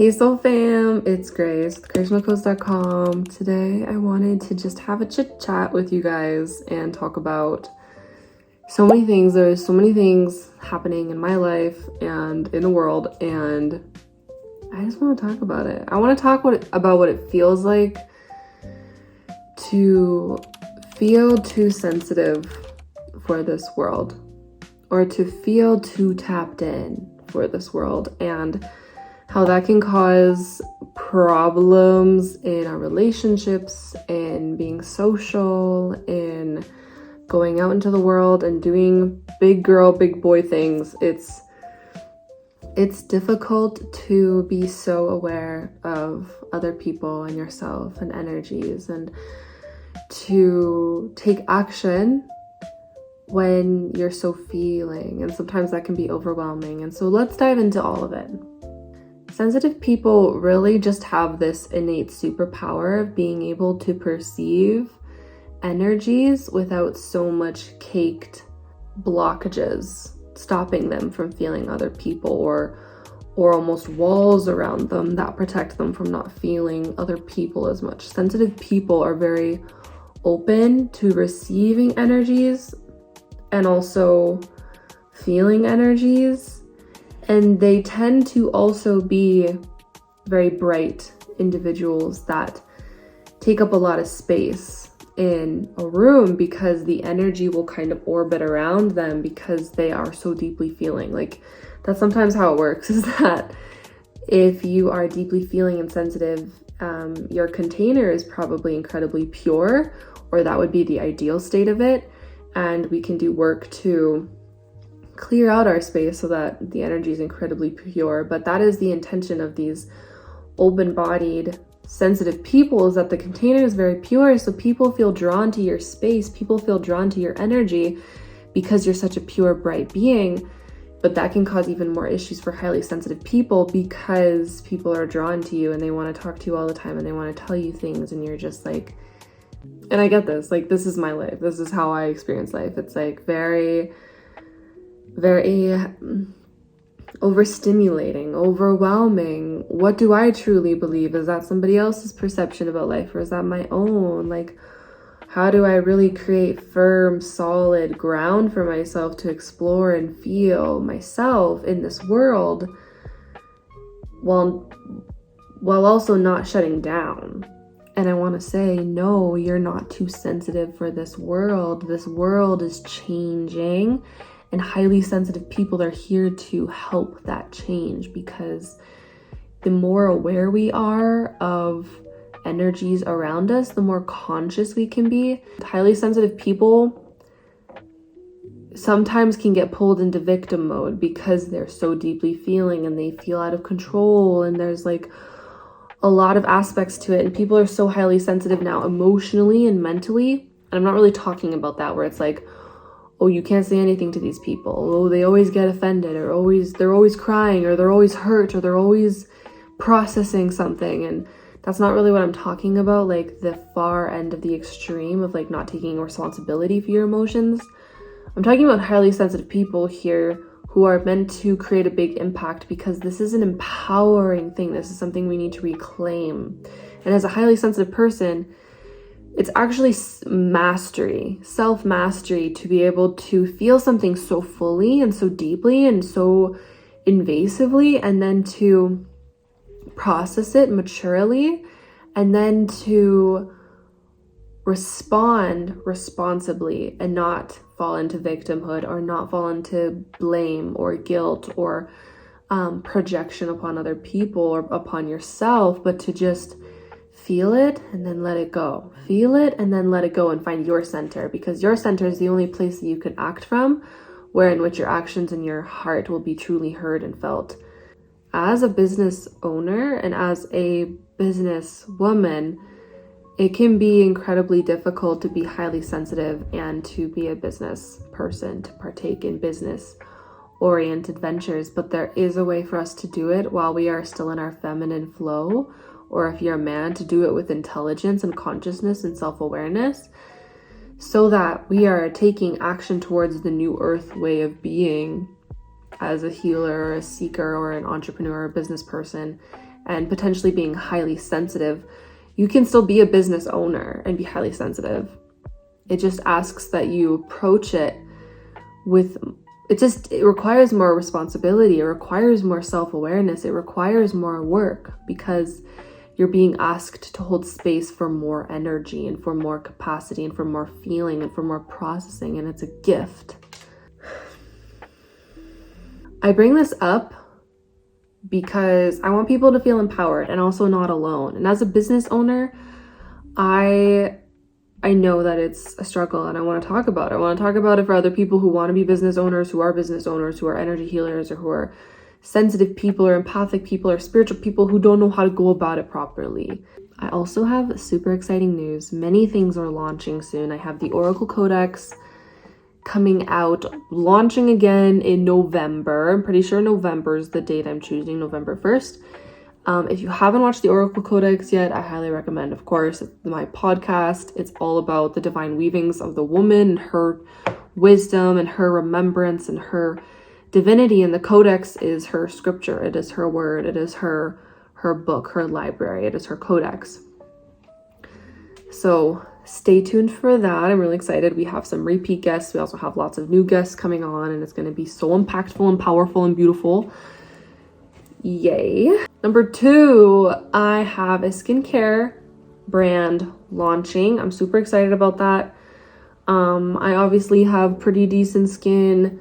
Hey Soul Fam, it's Grace with GraceMoCodes.com. Today I wanted to just have a chit chat with you guys and talk about so many things. There's so many things happening in my life and in the world, and I just want to talk about it. I want to talk about what it feels like to feel too sensitive for this world, or to feel too tapped in for this world, and how that can cause problems in our relationships, in being social, in going out into the world and doing big girl, big boy things. It's difficult to be so aware of other people and yourself and energies, and to take action when you're so feeling, and sometimes that can be overwhelming. And so let's dive into all of it. Sensitive people really just have this innate superpower of being able to perceive energies without so much caked blockages stopping them from feeling other people, or almost walls around them that protect them from not feeling other people as much. Sensitive people are very open to receiving energies and also feeling energies. And they tend to also be very bright individuals that take up a lot of space in a room, because the energy will kind of orbit around them because they are so deeply feeling. Like, that's sometimes how it works, is that if you are deeply feeling and sensitive, your container is probably incredibly pure, or that would be the ideal state of it. And we can do work to clear out our space so that the energy is incredibly pure. But that is the intention of these open-bodied, sensitive people, is that the container is very pure, so people feel drawn to your space, people feel drawn to your energy because you're such a pure, bright being. But that can cause even more issues for highly sensitive people, because people are drawn to you and they want to talk to you all the time and they want to tell you things, and you're just like, and I get this, like, this is my life, this is how I experience life. It's like very overstimulating, overwhelming. What do I truly believe? Is that somebody else's perception about life, or is that my own? Like, how do I really create firm, solid ground for myself to explore and feel myself in this world, while also not shutting down? And I want to say, no, you're not too sensitive for this world. This world is changing, and highly sensitive people are here to help that change, because the more aware we are of energies around us, the more conscious we can be. Highly sensitive people sometimes can get pulled into victim mode because they're so deeply feeling and they feel out of control, and there's like a lot of aspects to it. And people are so highly sensitive now, emotionally and mentally. And I'm not really talking about that where it's like, oh, you can't say anything to these people. Oh, they always get offended, or they're always crying, or they're always hurt, or they're always processing something. And that's not really what I'm talking about, like the far end of the extreme of like not taking responsibility for your emotions. I'm talking about highly sensitive people here who are meant to create a big impact, because this is an empowering thing. This is something we need to reclaim. And as a highly sensitive person, it's actually mastery, self-mastery, to be able to feel something so fully and so deeply and so invasively, and then to process it maturely, and then to respond responsibly and not fall into victimhood, or not fall into blame or guilt or projection upon other people or upon yourself, but to just feel it and then let it go. Feel it and then let it go, and find your center, because your center is the only place that you can act from, where in which your actions and your heart will be truly heard and felt. As a business owner and as a business woman, it can be incredibly difficult to be highly sensitive and to be a business person, to partake in business oriented ventures. But there is a way for us to do it while we are still in our feminine flow, or if you're a man, to do it with intelligence and consciousness and self-awareness, so that we are taking action towards the new earth way of being as a healer or a seeker or an entrepreneur or a business person, and potentially being highly sensitive, you can still be a business owner and be highly sensitive. It just asks that you approach it with, it requires more responsibility. It requires more self-awareness. It requires more work, because you're being asked to hold space for more energy and for more capacity and for more feeling and for more processing, and it's a gift. I bring this up because I want people to feel empowered and also not alone. And as a business owner, I know that it's a struggle, and I want to talk about it. I want to talk about it for other people who want to be business owners, who are energy healers, or who are sensitive people or empathic people or spiritual people who don't know how to go about it properly. I also have super exciting news. Many things are launching soon. I have the Oracle Codex coming out, launching again in November. I'm pretty sure November is the date I'm choosing, November 1st. If you haven't watched the Oracle Codex yet, I highly recommend, of course, my podcast. It's all about the divine weavings of the woman, her wisdom and her remembrance and her divinity. And the Codex is her scripture. It is her word. It is her book, her library. It is her codex. So stay tuned for that. I'm really excited. We have some repeat guests. We also have lots of new guests coming on, and it's going to be so impactful and powerful and beautiful. Yay. Number 2, I have a skincare brand launching. I'm super excited about that. I obviously have pretty decent skin.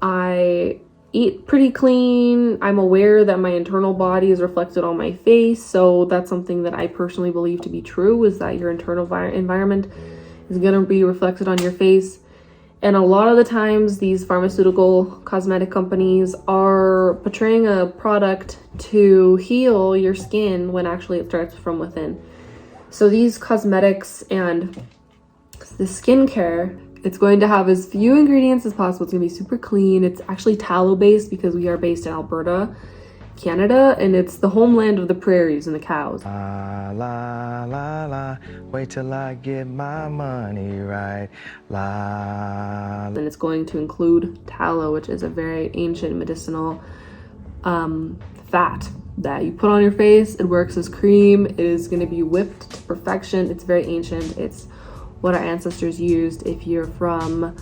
I eat pretty clean. I'm aware that my internal body is reflected on my face. So that's something that I personally believe to be true, is that your internal environment is going to be reflected on your face. And a lot of the times these pharmaceutical cosmetic companies are portraying a product to heal your skin when actually it starts from within. So these cosmetics and the skincare, it's going to have as few ingredients as possible. It's going to be super clean. It's actually tallow based because we are based in Alberta, Canada, and it's the homeland of the prairies and the cows. La la la la, wait till I get my money right. La. And it's going to include tallow, which is a very ancient medicinal fat that you put on your face. It works as cream. It is going to be whipped to perfection. It's very ancient. It's what our ancestors used. If you're from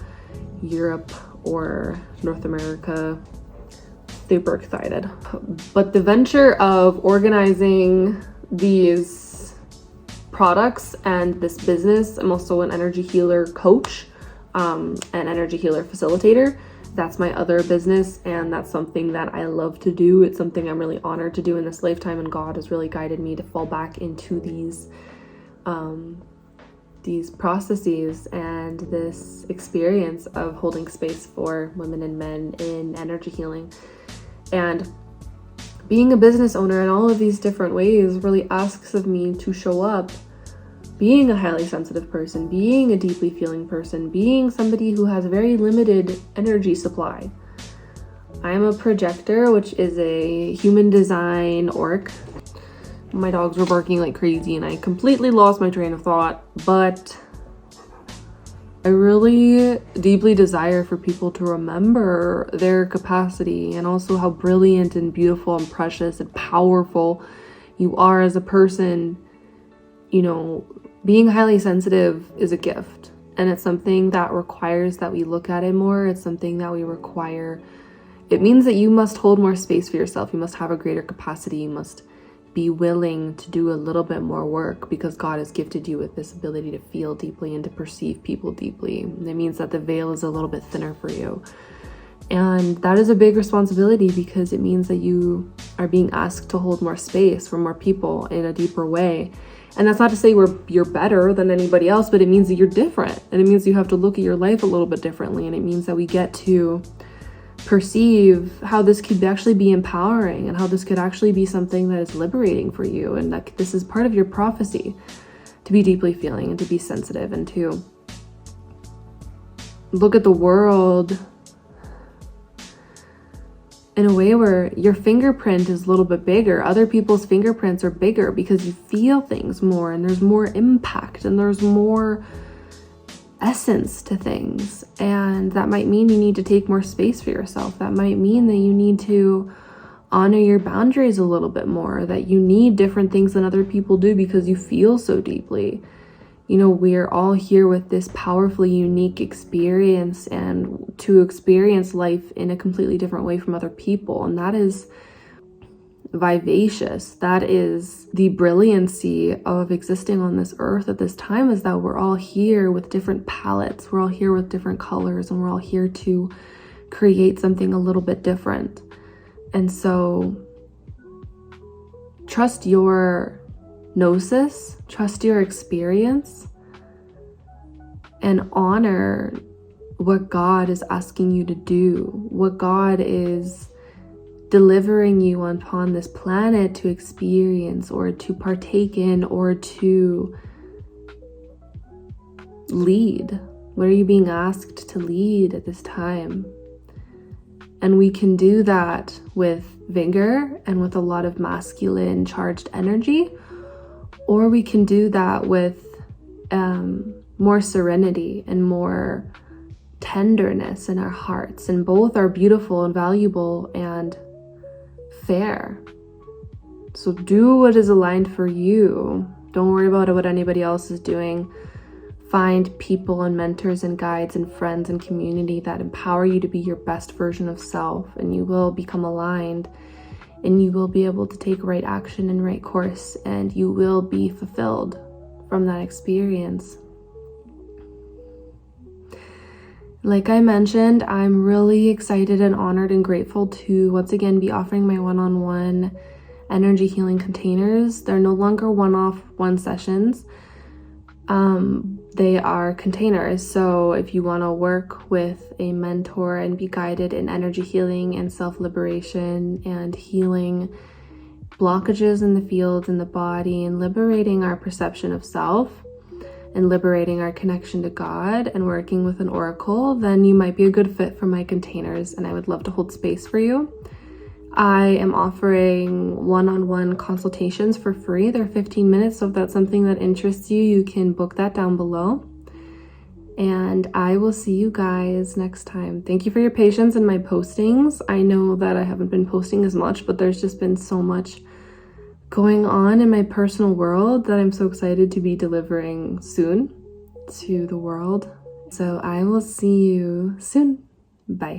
Europe or North America, super excited. But the venture of organizing these products and this business, I'm also an energy healer coach, an energy healer facilitator. That's my other business, and that's something that I love to do. It's something I'm really honored to do in this lifetime, and God has really guided me to fall back into these processes and this experience of holding space for women and men in energy healing. And being a business owner in all of these different ways really asks of me to show up being a highly sensitive person, being a deeply feeling person, being somebody who has a very limited energy supply. I'm a projector, which is a human design orc. My dogs were barking like crazy and I completely lost my train of thought, but I really deeply desire for people to remember their capacity and also how brilliant and beautiful and precious and powerful you are as a person. You know, being highly sensitive is a gift, and it's something that requires that we look at it more. It's something that we require. It means that you must hold more space for yourself. You must have a greater capacity. You must be willing to do a little bit more work, because God has gifted you with this ability to feel deeply and to perceive people deeply. And it means that the veil is a little bit thinner for you. And that is a big responsibility, because it means that you are being asked to hold more space for more people in a deeper way. And that's not to say you're better than anybody else, but it means that you're different. And it means you have to look at your life a little bit differently. And it means that we get to perceive how this could actually be empowering and how this could actually be something that is liberating for you, and that this is part of your prophecy, to be deeply feeling and to be sensitive and to look at the world in a way where your fingerprint is a little bit bigger. Other people's fingerprints are bigger because you feel things more, and there's more impact and there's more essence to things. And that might mean you need to take more space for yourself. That might mean that you need to honor your boundaries a little bit more, that you need different things than other people do because you feel so deeply. You know, we're all here with this powerfully unique experience, and to experience life in a completely different way from other people. And that is vivacious. That is the brilliancy of existing on this earth at this time, is that we're all here with different palettes. We're all here with different colors, and we're all here to create something a little bit different. And so trust your gnosis, trust your experience, and honor what God is asking you to do, what God is delivering you upon this planet to experience, or to partake in, or to lead. What are you being asked to lead at this time? And we can do that with vigor and with a lot of masculine charged energy, or we can do that with more serenity and more tenderness in our hearts. And both are beautiful and valuable and fair. So do what is aligned for you. Don't worry about what anybody else is doing. Find people and mentors and guides and friends and community that empower you to be your best version of self, and you will become aligned, and you will be able to take right action and right course, and you will be fulfilled from that experience. Like I mentioned, I'm really excited and honored and grateful to once again be offering my one-on-one energy healing containers. They're no longer one sessions. They are containers. So if you want to work with a mentor and be guided in energy healing and self-liberation and healing blockages in the field, in the body, and liberating our perception of self and liberating our connection to God and working with an oracle, then you might be a good fit for my containers, and I would love to hold space for you. I am offering one-on-one consultations for free. They're 15 minutes, so if that's something that interests you, you can book that down below. And I will see you guys next time. Thank you for your patience in my postings. I know that I haven't been posting as much, but there's just been so much going on in my personal world that I'm so excited to be delivering soon to the world. So I will see you soon. Bye.